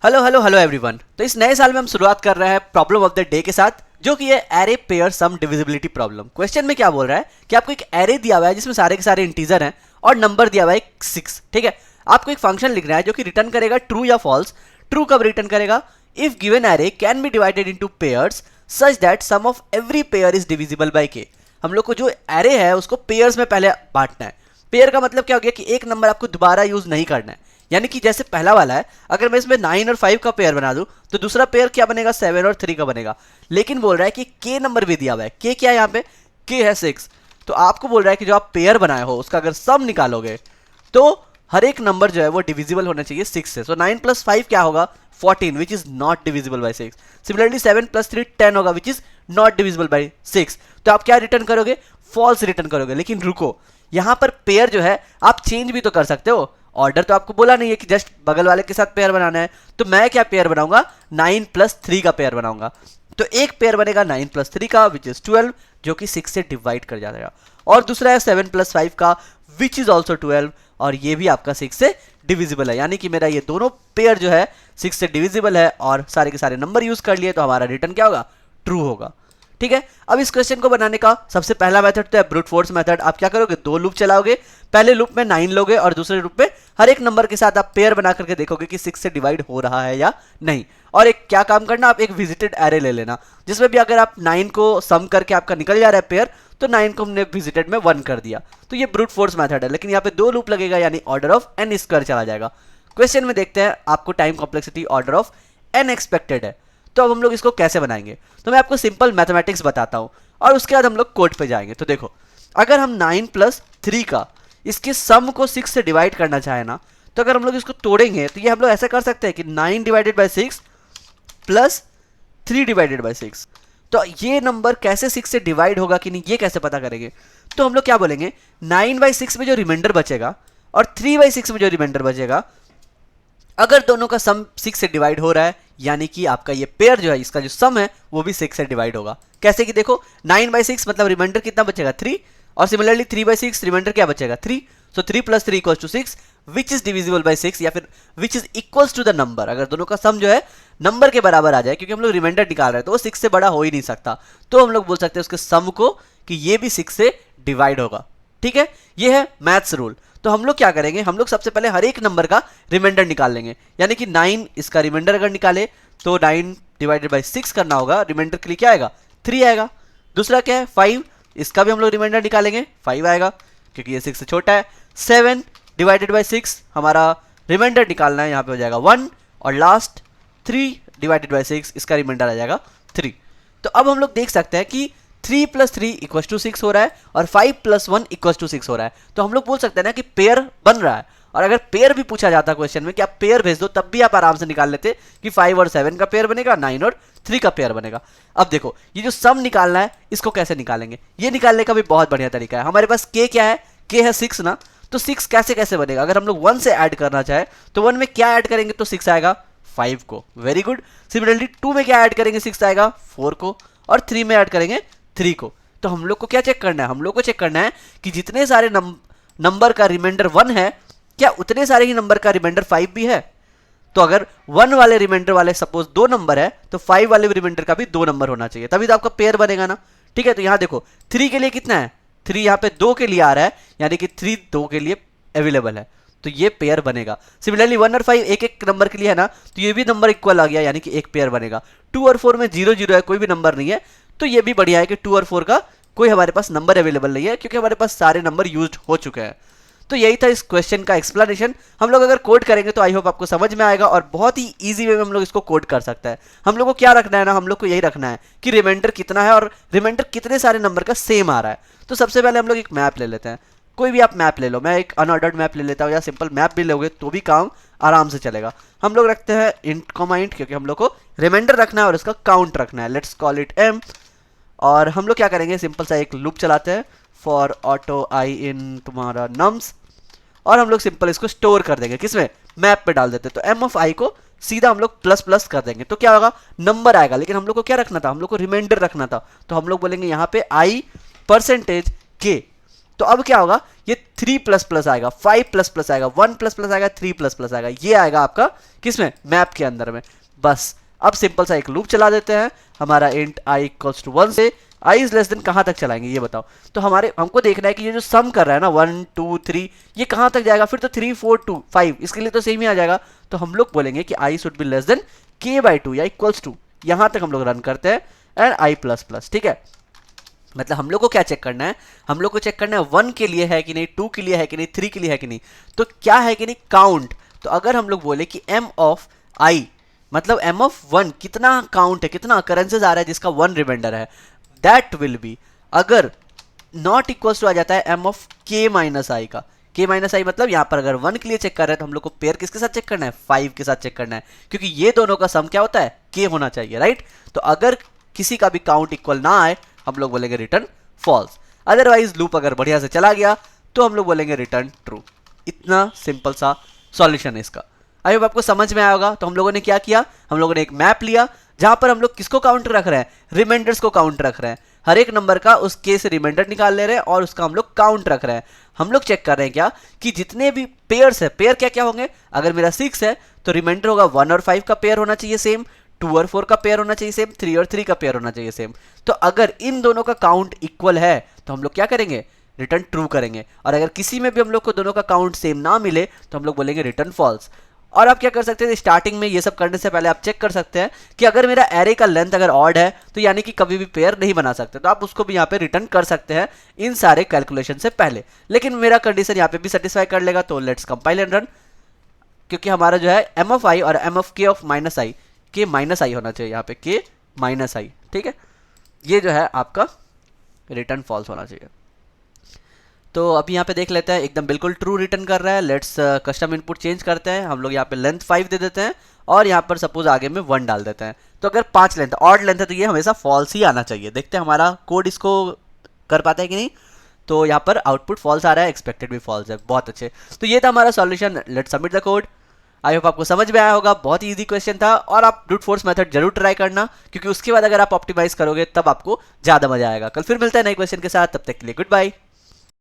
Hello hello hello everyone. तो इस नए साल में हम शुरुआत कर रहे हैं प्रॉब्लम ऑफ द डे के साथ, जो कि है एरे पेयर सम डिविजिबिलिटी प्रॉब्लम। क्वेश्चन में क्या बोल रहा है कि आपको एक एरे दिया हुआ है जिसमें सारे के सारे इंटीजर हैं और नंबर दिया हुआ है 6। ठीक है, आपको एक फंक्शन लिखना है जो कि रिटर्न करेगा ट्रू या फॉल्स। ट्रू कब रिटर्न करेगा? If given array can be divided into pairs such that sum of every pair is divisible by K. हम लोग को जो एरे है उसको पेयर्स में पहले बांटना है। पेयर का मतलब क्या हो गया कि एक नंबर आपको दोबारा यूज नहीं करना है। यानी कि जैसे पहला वाला है, अगर मैं इसमें 9 और 5 का पेयर बना दूं तो दूसरा पेयर क्या बनेगा? 7 और 3 का बनेगा। लेकिन बोल रहा है कि के नंबर भी दिया हुआ है। के क्या है यहाँ पे? के है 6। तो आपको बोल रहा है कि जो आप पेयर बनाए हो उसका अगर सम निकालोगे तो हर एक नंबर जो है वो डिविजिबल होना चाहिए 6 से। सो 9 प्लस 5 क्या होगा? 14, which is not divisible by 6। Similarly 7 plus 3 10 होगा, which is not divisible by 6। तो आप क्या रिटर्न करोगे? फॉल्स रिटर्न करोगे। लेकिन रुको, यहां पर पेयर जो है आप चेंज भी तो कर सकते हो। ऑर्डर तो आपको बोला नहीं है कि जस्ट बगल वाले के साथ पेयर बनाना है। तो मैं क्या पेयर बनाऊंगा? 9 प्लस 3 का पेयर बनाऊंगा। तो एक पेयर बनेगा 9 प्लस 3 का, विच इज 12, जो कि 6 से डिवाइड कर जाएगा। और दूसरा है 7 प्लस 5 का, विच इज ऑल्सो 12, और ये भी आपका 6 से डिविजिबल है। यानी कि मेरा ये दोनों पेयर जो है 6 से डिविजिबल है और सारे के सारे नंबर यूज कर लिए, तो हमारा रिटर्न क्या होगा? ट्रू होगा। ठीक है, अब इस क्वेश्चन को बनाने का सबसे पहला मेथड तो है ब्रूट फोर्स मेथड। आप क्या करोगे? 2 लूप चलाओगे। पहले लूप में 9 लोगे और दूसरे लूप में हर एक नंबर के साथ आप पेयर बना करके देखोगे कि 6 से डिवाइड हो रहा है या नहीं। और एक क्या काम करना, आप एक विजिटेड एरे ले लेना जिसमें भी अगर आप 9 को सम करके आपका निकल जा रहा है पेयर, तो 9 को हमने विजिटेड में 1 कर दिया। तो ये ब्रूट फोर्स मेथड है। लेकिन यहाँ पे 2 लूप लगेगा, यानी ऑर्डर ऑफ n स्क्वायर चला जाएगा। क्वेश्चन में देखते हैं, आपको time complexity order of n expected है। तो अब हम लोग इसको कैसे बनाएंगे? तो मैं आपको सिंपल मैथमेटिक्स बताता हूं और उसके बाद हम लोग कोड पे जाएंगे। तो देखो, अगर हम 9 प्लस 3 का इसके सम को 6 से डिवाइड करना चाहे ना, तो अगर हम लोग इसको तोड़ेंगे तो ये हम लोग ऐसा कर सकते हैं कि 9 divided by 6 plus 3 divided by 6। तो ये नंबर कैसे 6 से डिवाइड होगा कि नहीं, ये कैसे पता करेंगे? तो हम लोग क्या बोलेंगे, 9/6 में जो रिमाइंडर बचेगा और 3/6 में जो रिमाइंडर बचेगा, अगर दोनों का सम 6 से डिवाइड हो रहा है, यानी कि आपका ये पेयर जो है इसका जो सम है वो भी 6 से डिवाइड होगा। कैसे कि देखो, 9/6 मतलब रिमाइंडर कितना बचेगा? 3, और सिमिलरली 3/6 रिमाइंडर क्या बचेगा? 3। So 3 plus 3 equals to 6, which is divisible by 6, या फिर which is equals to the number. अगर दोनों का सम जो है नंबर के बराबर आ जाए, क्योंकि हम लोग रिमाइंडर निकाल रहे हैं तो वो 6 से बड़ा हो ही नहीं सकता, तो हम लोग बोल सकते हैं उसके सम को कि ये भी 6 से डिवाइड होगा। ठीक है, ये है मैथ्स रूल। तो हम लोग क्या करेंगे, हम लोग सबसे पहले हर एक नंबर का रिमाइंडर निकाल लेंगे। यानी कि 9 इसका रिमाइंडर अगर निकाले तो 9 डिवाइडेड बाई 6 करना होगा, रिमाइंडर के लिए क्या आएगा? 3 आएगा। दूसरा क्या है? 5, इसका भी हम लोग रिमाइंडर निकालेंगे, 5 आएगा क्योंकि ये 6 से छोटा है। 7 डिवाइडेड बाई 6 हमारा रिमाइंडर निकालना है, यहाँ पे हो जाएगा 1। और लास्ट 3 डिवाइडेड बाई 6, इसका रिमाइंडर आ जाएगा 3। तो अब हम लोग देख सकते हैं कि 3 प्लस 3 इक्वल्स टू 6 हो रहा है और 5 प्लस 1 इक्वल्स टू 6 हो रहा है। तो हम लोग बोल सकते हैं ना कि पेयर बन रहा है। और अगर पेयर भी पूछा जाता क्वेश्चन में कि आप पेयर भेज दो, तब भी आप आराम से निकाल लेते कि 5 और 7 का पेयर बनेगा, 9 और 3 का पेयर बनेगा। अब देखो, ये जो सम निकालना है इसको कैसे निकालेंगे? ये निकालने का भी बहुत बढ़िया तरीका है। हमारे पास के क्या है? के है 6 ना। तो 6 कैसे कैसे बनेगा? अगर हम लोग 1 से ऐड करना चाहे तो 1 में क्या ऐड करेंगे तो 6 आएगा? 5 को। Very good. सिमिलरली 2 में क्या ऐड करेंगे? 6 आएगा? 4 को। और 3 में ऐड करेंगे? 3 को। तो हम लोग को क्या चेक करना है? हम लोग को चेक करना है कि जितने सारे नंबर का रिमाइंडर 1 है, क्या उतने सारे ही नंबर का रिमाइंडर 5 भी है? तो अगर 1 वाले रिमाइंडर वाले सपोज 2 नंबर है, तो 5 वाले रिमाइंडर का भी 2 नंबर होना चाहिए, तभी तो आपका पेयर बनेगा ना। ठीक है, तो यहां देखो 3 के लिए कितना है? 3 यहां पे 2 के लिए आ रहा है, यानी कि 3 2 के लिए अवेलेबल है, तो ये पेयर बनेगा। सिमिलरली 1 और 5 एक एक नंबर के लिए है ना, तो ये भी नंबर इक्वल आ गया, यानी कि एक पेयर बनेगा। 2 और 4 में 0 0 है, कोई भी नंबर नहीं है, तो ये भी बढ़िया है कि 2 और 4 का कोई हमारे पास नंबर अवेलेबल नहीं है, क्योंकि हमारे पास सारे नंबर यूज्ड हो चुके हैं। तो यही था इस क्वेश्चन का एक्सप्लेनेशन। हम लोग अगर कोड करेंगे तो आई होप आपको समझ में आएगा और बहुत ही इजी वे में हम लोग इसको कोड कर सकते हैं। हम लोग को क्या रखना है ना, हम लोग को यही रखना है कि रिमाइंडर कितना है और रिमाइंडर कितने सारे नंबर का सेम आ रहा है। तो सबसे पहले हम लोग एक मैप ले लेते हैं। कोई भी आप मैप ले लो, मैं एक अनऑर्डर्ड मैप ले लेता हूँ, या सिंपल मैप भी लोगे तो भी काम आराम से चलेगा। हम लोग रखते हैं इंट कॉमा इंट, क्योंकि हम लोग को रिमाइंडर रखना है और इसका काउंट रखना है। Let's call it m। और हम लोग क्या करेंगे, सिंपल सा एक लूप चलाते हैं, फॉर ऑटो आई इन तुम्हारा नम्स, और हम लोग सिंपल इसको स्टोर कर देंगे किसमें? मैप पे डाल देते हैं। तो m ऑफ i को सीधा हम लोग प्लस प्लस कर देंगे, तो क्या होगा? नंबर आएगा। लेकिन हम लोग को क्या रखना था? हम लोग को रिमाइंडर रखना था, तो हम लोग बोलेंगे यहाँ पे i परसेंटेज k। तो अब क्या होगा, ये 3 प्लस प्लस आएगा, 5 प्लस प्लस आएगा, 1 प्लस प्लस आएगा, 3 प्लस प्लस आएगा, ये आएगा आपका किसमें, मैप के अंदर में। बस अब सिंपल सा एक लूप चला देते हैं, हमारा इंट i इक्वल्स टू 1 से i इज लेस देन कहां तक चलाएंगे ये बताओ। तो हमको देखना है कि ये जो सम कर रहा है ना 1 2 3 ये कहां तक जाएगा, फिर तो 3 4 2 5 इसके लिए तो सेम ही आ जाएगा। तो हम लोग बोलेंगे कि i should be less than k/2 या इक्वल्स टू, यहां तक हम लोग रन करते हैं एंड i प्लस प्लस, ठीक है। मतलब हम लोग को क्या चेक करना है, हम लोग को चेक करना है 1 के लिए है कि नहीं, 2 के लिए है कि नहीं, 3 के लिए है कि नहीं, तो क्या है कि नहीं काउंट। तो अगर हम लोग बोले कि m ऑफ i मतलब m ऑफ 1 कितना काउंट है, कितना अकरेंसेस आ रहा है जिसका 1 रिमाइंडर है, दैट विल बी, अगर नॉट इक्वल्स टू आ जाता है m ऑफ k माइनस आई का, k माइनस आई मतलब यहाँ पर अगर 1 के लिए चेक कर रहे हैं तो हम लोग को पेयर किसके साथ चेक करना है, 5 के साथ चेक करना है, क्योंकि ये दोनों का सम क्या होता है, k होना चाहिए, राइट। तो अगर किसी का भी काउंट इक्वल ना आए हम लोग बोलेंगे रिटर्न फॉल्स, अदरवाइज लूप अगर बढ़िया से चला गया तो हम लोग बोलेंगे रिटर्न ट्रू। इतना सिंपल सा सॉल्यूशन है इसका। आई होप आपको समझ में आया होगा। तो हम लोगों ने क्या किया, हम लोगों ने एक मैप लिया जहां पर हम लोग किसको काउंट रख रहे हैं, रिमाइंडर्स को काउंट रख रहे हैं, हर एक नंबर का उस के से रिमाइंडर निकाल ले रहे हैं और उसका हम लोग काउंट रख रहे हैं। हम लोग चेक कर रहे हैं क्या कि जितने भी पेयर्स है, पेयर क्या क्या होंगे, अगर मेरा 6 है तो रिमाइंडर होगा 1 और 5 का पेयर होना चाहिए सेम, 2 और 4 का पेयर होना चाहिए सेम, 3 और 3 का पेयर होना चाहिए सेम। तो अगर इन दोनों का काउंट इक्वल है तो हम लोग क्या करेंगे, रिटर्न ट्रू करेंगे। और अगर किसी में भी हम लोग को दोनों का काउंट सेम ना मिले तो हम लोग बोलेंगे रिटर्न फॉल्स। और आप क्या कर सकते हैं, स्टार्टिंग में ये सब करने से पहले आप चेक कर सकते हैं कि अगर मेरा एरे का लेंथ अगर ऑड है तो यानी कि कभी भी पेयर नहीं बना सकते, तो आप उसको भी यहाँ पे रिटर्न कर सकते हैं इन सारे कैलकुलेशन से पहले। लेकिन मेरा कंडीशन यहाँ पे भी सेटिस्फाई कर लेगा, तो लेट्स कंपाइल एंड रन, क्योंकि हमारा जो है m ऑफ i और m of k of minus I, k minus I होना चाहिए यहाँ पे, k माइनस आई, ठीक है। ये जो है आपका रिटर्न फॉल्स होना चाहिए। तो अभी यहाँ पे देख लेते हैं, एकदम बिल्कुल ट्रू रिटर्न कर रहा है। लेट्स कस्टम इनपुट चेंज करते हैं, हम लोग यहाँ पे लेंथ 5 दे देते हैं और यहाँ पर सपोज आगे में 1 डाल देते हैं। तो अगर 5 लेंथ ऑड लेंथ है तो ये हमेशा फॉल्स ही आना चाहिए। देखते हैं हमारा कोड इसको कर पाता है कि नहीं। तो यहाँ पर आउटपुट फॉल्स आ रहा है, एक्सपेक्टेड भी फॉल्स है, बहुत अच्छे। तो ये था हमारा solution, let's submit the code. I hope आपको समझ में आया होगा, बहुत ही इजी क्वेश्चन था और आप ब्रूट फोर्स मेथड जरूर ट्राई करना, क्योंकि उसके बाद अगर आप ऑप्टिमाइज करोगे तब आपको ज़्यादा मजा आएगा। कल फिर मिलता है नए क्वेश्चन के साथ, तब तक के लिए गुड बाय।